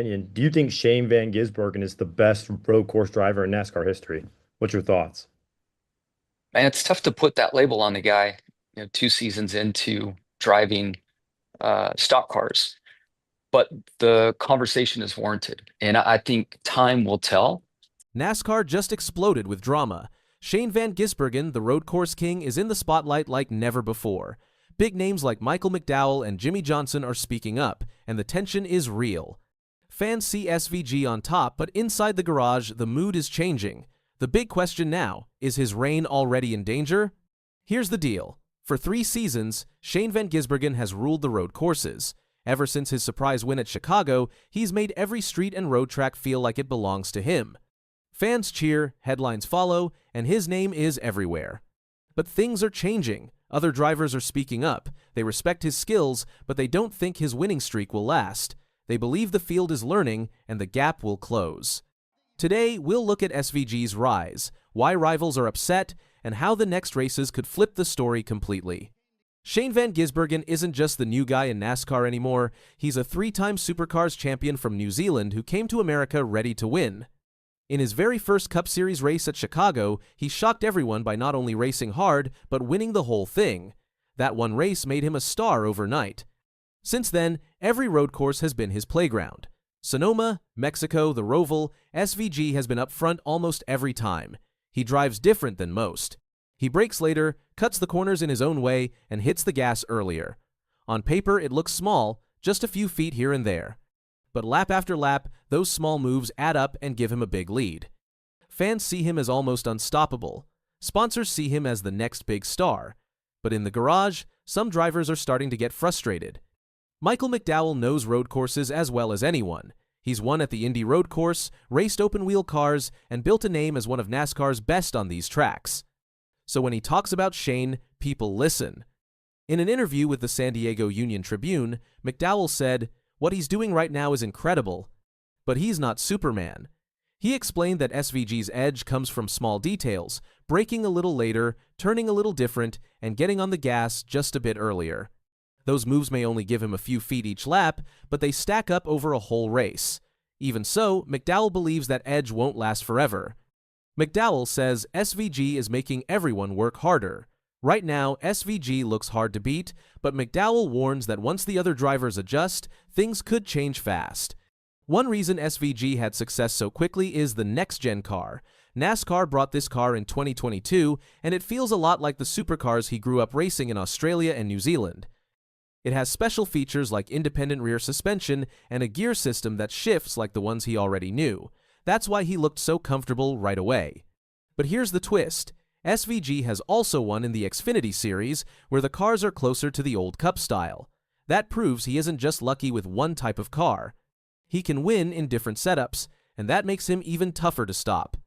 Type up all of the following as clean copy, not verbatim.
opinion, do you think Shane van Gisbergen is the best road course driver in NASCAR history? What's your thoughts? Man, it's tough to put that label on the guy, 2 seasons into driving stock cars. But the conversation is warranted, and I think time will tell. NASCAR just exploded with drama. Shane van Gisbergen, the road course king, is in the spotlight like never before. Big names like Michael McDowell and Jimmie Johnson are speaking up, and the tension is real. Fans see SVG on top, but inside the garage, the mood is changing. The big question now, is his reign already in danger? Here's the deal. For 3 seasons, Shane van Gisbergen has ruled the road courses. Ever since his surprise win at Chicago, he's made every street and road track feel like it belongs to him. Fans cheer, headlines follow, and his name is everywhere. But things are changing. Other drivers are speaking up. They respect his skills, but they don't think his winning streak will last. They believe the field is learning, and the gap will close. Today, we'll look at SVG's rise, why rivals are upset, and how the next races could flip the story completely. Shane van Gisbergen isn't just the new guy in NASCAR anymore. He's a 3-time Supercars champion from New Zealand who came to America ready to win. In his very first Cup Series race at Chicago, he shocked everyone by not only racing hard, but winning the whole thing. That one race made him a star overnight. Since then, every road course has been his playground. Sonoma, Mexico, the Roval, SVG has been up front almost every time. He drives different than most. He brakes later, cuts the corners in his own way, and hits the gas earlier. On paper, it looks small, just a few feet here and there. But lap after lap, those small moves add up and give him a big lead. Fans see him as almost unstoppable. Sponsors see him as the next big star. But in the garage, some drivers are starting to get frustrated. Michael McDowell knows road courses as well as anyone. He's won at the Indy Road Course, raced open-wheel cars, and built a name as one of NASCAR's best on these tracks. So when he talks about Shane, people listen. In an interview with the San Diego Union Tribune, McDowell said, "What he's doing right now is incredible, but he's not Superman." He explained that SVG's edge comes from small details, braking a little later, turning a little different, and getting on the gas just a bit earlier. Those moves may only give him a few feet each lap, but they stack up over a whole race. Even so, McDowell believes that edge won't last forever. McDowell says SVG is making everyone work harder. Right now, SVG looks hard to beat, but McDowell warns that once the other drivers adjust, things could change fast. One reason SVG had success so quickly is the next-gen car. NASCAR brought this car in 2022, and it feels a lot like the supercars he grew up racing in Australia and New Zealand. It has special features like independent rear suspension and a gear system that shifts like the ones he already knew. That's why he looked so comfortable right away. But here's the twist. SVG has also won in the Xfinity Series, where the cars are closer to the old Cup style. That proves he isn't just lucky with one type of car. He can win in different setups, and that makes him even tougher to stop.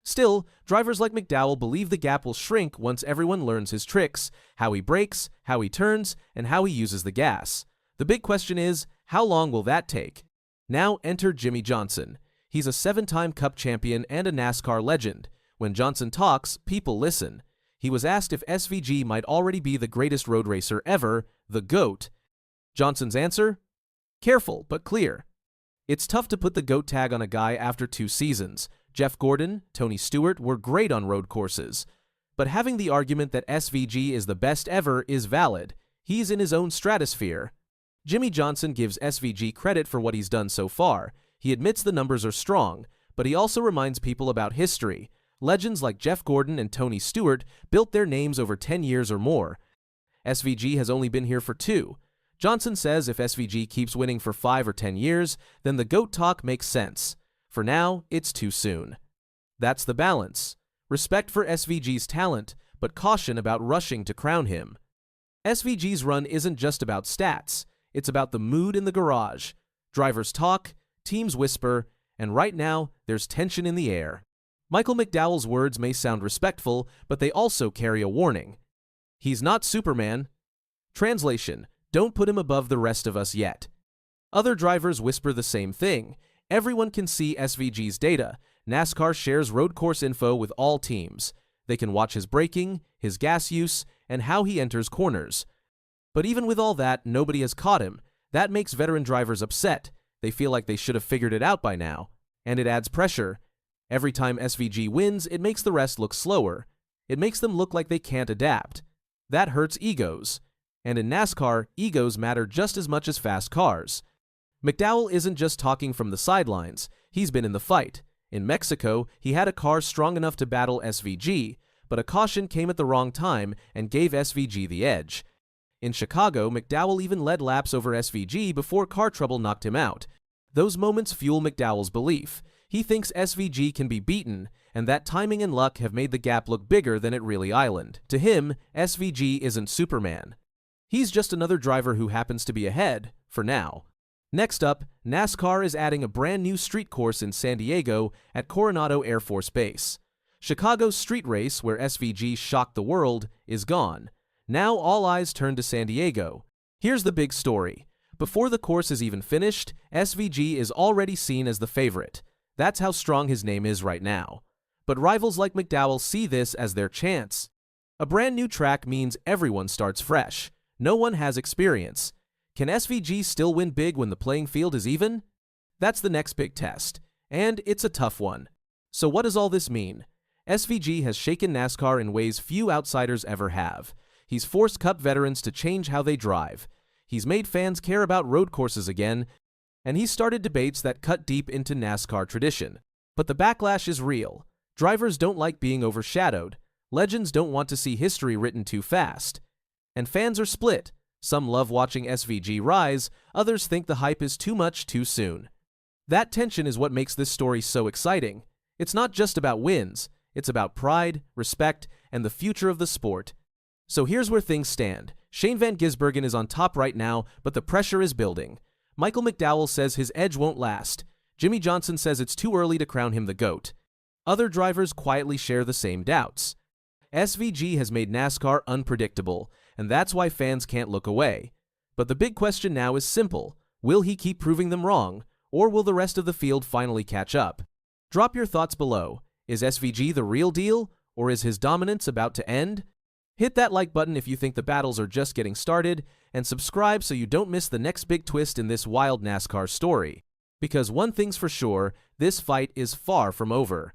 Still, drivers like McDowell believe the gap will shrink once everyone learns his tricks, how he brakes, how he turns, and how he uses the gas. The big question is, how long will that take? Now enter Jimmie Johnson. He's a 7-time Cup champion and a NASCAR legend. When Johnson talks, people listen. He was asked if SVG might already be the greatest road racer ever, the GOAT. Johnson's answer? Careful, but clear. It's tough to put the GOAT tag on a guy after 2 seasons. Jeff Gordon, Tony Stewart were great on road courses. But having the argument that SVG is the best ever is valid. He's in his own stratosphere. Jimmie Johnson gives SVG credit for what he's done so far. He admits the numbers are strong, but he also reminds people about history. Legends like Jeff Gordon and Tony Stewart built their names over 10 years or more. SVG has only been here for 2. Johnson says if SVG keeps winning for 5 or 10 years, then the GOAT talk makes sense. For now, it's too soon. That's the balance. Respect for SVG's talent, but caution about rushing to crown him. SVG's run isn't just about stats. It's about the mood in the garage. Drivers talk, teams whisper, and right now, there's tension in the air. Michael McDowell's words may sound respectful, but they also carry a warning. He's not Superman. Translation: don't put him above the rest of us yet. Other drivers whisper the same thing. Everyone can see SVG's data. NASCAR shares road course info with all teams. They can watch his braking, his gas use, and how he enters corners. But even with all that, nobody has caught him. That makes veteran drivers upset. They feel like they should have figured it out by now. And it adds pressure. Every time SVG wins, it makes the rest look slower. It makes them look like they can't adapt. That hurts egos. And in NASCAR, egos matter just as much as fast cars. McDowell isn't just talking from the sidelines. He's been in the fight. In Mexico, he had a car strong enough to battle SVG, but a caution came at the wrong time and gave SVG the edge. In Chicago, McDowell even led laps over SVG before car trouble knocked him out. Those moments fuel McDowell's belief. He thinks SVG can be beaten, and that timing and luck have made the gap look bigger than it really island. To him, SVG isn't Superman. He's just another driver who happens to be ahead, for now. Next up, NASCAR is adding a brand new street course in San Diego at Coronado Air Force Base. Chicago's street race, where SVG shocked the world, is gone. Now all eyes turn to San Diego. Here's the big story. Before the course is even finished, SVG is already seen as the favorite. That's how strong his name is right now. But rivals like McDowell see this as their chance. A brand new track means everyone starts fresh. No one has experience. Can SVG still win big when the playing field is even? That's the next big test, and it's a tough one. So what does all this mean? SVG has shaken NASCAR in ways few outsiders ever have. He's forced Cup veterans to change how they drive. He's made fans care about road courses again, and he's started debates that cut deep into NASCAR tradition. But the backlash is real. Drivers don't like being overshadowed. Legends don't want to see history written too fast. And fans are split. Some love watching SVG rise, others think the hype is too much too soon. That tension is what makes this story so exciting. It's not just about wins, it's about pride, respect, and the future of the sport. So here's where things stand. Shane van Gisbergen is on top right now, but the pressure is building. Michael McDowell says his edge won't last. Jimmie Johnson says it's too early to crown him the GOAT. Other drivers quietly share the same doubts. SVG has made NASCAR unpredictable, and that's why fans can't look away. But the big question now is simple. Will he keep proving them wrong, or will the rest of the field finally catch up? Drop your thoughts below. Is SVG the real deal, or is his dominance about to end? Hit that like button if you think the battles are just getting started, and subscribe so you don't miss the next big twist in this wild NASCAR story. Because one thing's for sure, this fight is far from over.